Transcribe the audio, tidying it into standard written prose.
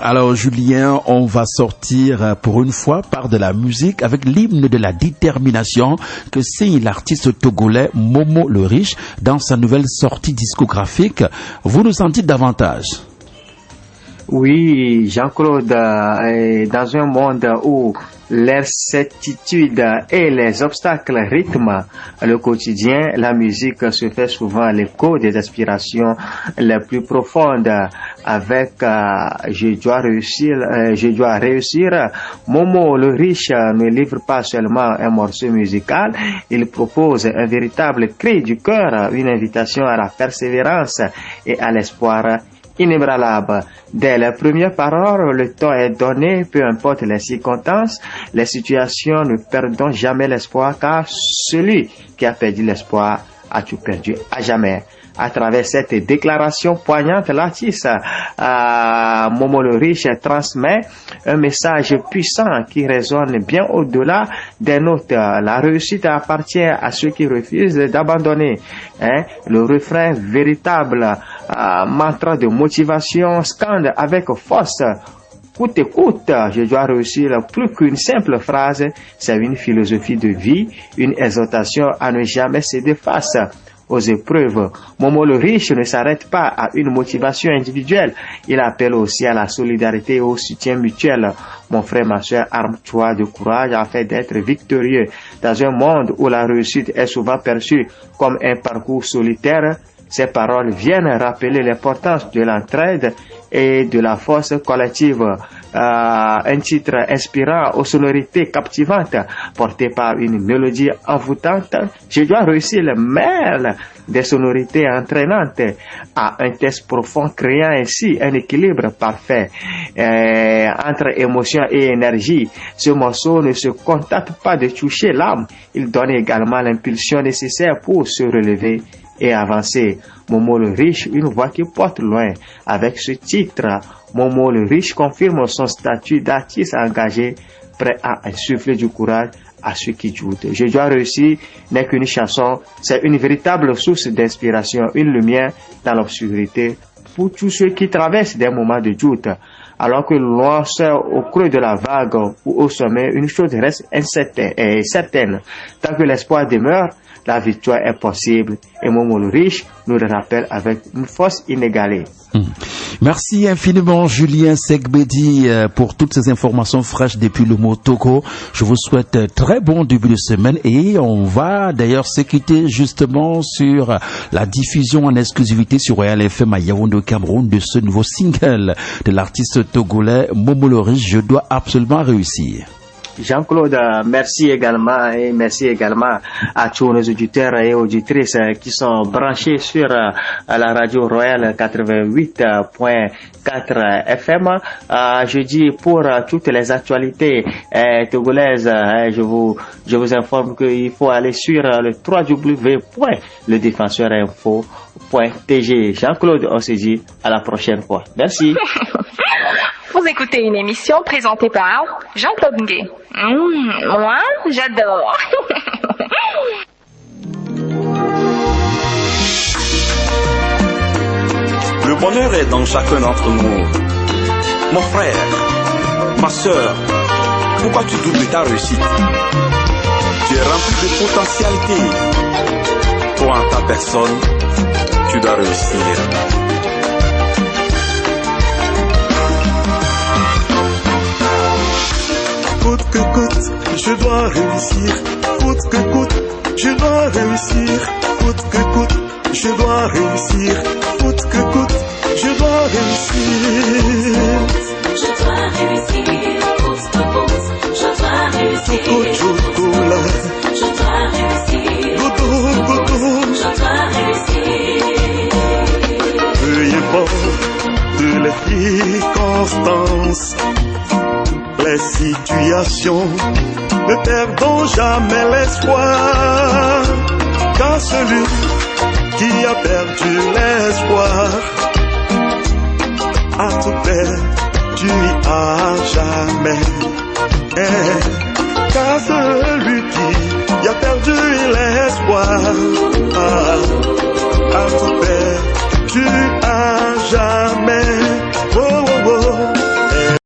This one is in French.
Alors Julien, on va sortir pour une fois par de la musique avec l'hymne de la détermination que signe l'artiste togolais Momo le Riche dans sa nouvelle sortie discographique. Vous nous en dites davantage? Oui, Jean-Claude, dans un monde où l'incertitude et les obstacles rythment le quotidien, la musique se fait souvent l'écho des aspirations les plus profondes. Avec je dois réussir, Momo le Riche ne livre pas seulement un morceau musical, il propose un véritable cri du cœur, une invitation à la persévérance et à l'espoir inébranlable. Dès les premières paroles, le ton est donné, peu importe les circonstances, les situations, ne perdons jamais l'espoir, car celui qui a perdu l'espoir a tout perdu à jamais. À travers cette déclaration poignante, l'artiste Momo le Riche transmet un message puissant qui résonne bien au-delà des notes. La réussite appartient à ceux qui refusent d'abandonner. Le refrain véritable mantra de motivation scande avec force: coûte que coûte, je dois réussir. Plus qu'une simple phrase, c'est une philosophie de vie, une exhortation à ne jamais céder face aux épreuves. Momo le Riche ne s'arrête pas à une motivation individuelle, il appelle aussi à la solidarité et au soutien mutuel. Mon frère, ma soeur, arme-toi de courage afin d'être victorieux. Dans un monde où la réussite est souvent perçue comme un parcours solitaire, ces paroles viennent rappeler l'importance de l'entraide et de la force collective. Un titre inspirant aux sonorités captivantes, porté par une mélodie envoûtante. Je dois réussir le mêle des sonorités entraînantes à un texte profond, créant ainsi un équilibre parfait entre émotion et énergie. Ce morceau ne se contente pas de toucher l'âme, il donne également l'impulsion nécessaire pour se relever et avancer. Momo le Riche, une voix qui porte loin. Avec ce titre, Momo le Riche confirme son statut d'artiste engagé, prêt à insuffler du courage à ceux qui doutent. Je dois réussir n'est qu'une chanson, c'est une véritable source d'inspiration, une lumière dans l'obscurité pour tous ceux qui traversent des moments de doute. Alors que l'on sort au creux de la vague ou au sommet, une chose reste certaine. Tant que l'espoir demeure, la victoire est possible. Et Momo le Riche nous le rappelle avec une force inégalée. Merci infiniment Julien Segbedi pour toutes ces informations fraîches depuis le mot Togo. Je vous souhaite très bon début de semaine et on va d'ailleurs se quitter justement sur la diffusion en exclusivité sur Royal FM à Yaoundé au Cameroun de ce nouveau single de l'artiste togolais Momo le Riche. Je dois absolument réussir. Jean-Claude, merci également et merci également à tous nos auditeurs et auditrices qui sont branchés sur la radio Royal 88.4 FM. Je dis pour toutes les actualités togolaises, je vous informe qu'il faut aller sur le www.ledefenseursinfo.tg. Jean-Claude, on se dit à la prochaine fois. Merci. Vous écoutez une émission présentée par Jean-Claude Ngué. Moi, j'adore. Le bonheur est dans chacun d'entre nous. Mon frère, ma soeur, pourquoi tu doutes de ta réussite? Tu es rempli de potentialité. Toi, en ta personne, tu dois réussir. Coûte que coûte, je dois réussir. Coûte que coûte, je dois réussir. Coûte que coûte, je dois réussir. Coûte que coûte, je dois réussir. Je dois réussir. Coûte que coûte, je dois réussir. Coûte, je dois réussir. Je dois réussir. Peu importe les circonstances, les situations, ne perdons jamais l'espoir, car celui qui a perdu l'espoir a tout perdu à jamais. Car celui qui a perdu l'espoir a tout perdu à jamais. Oh,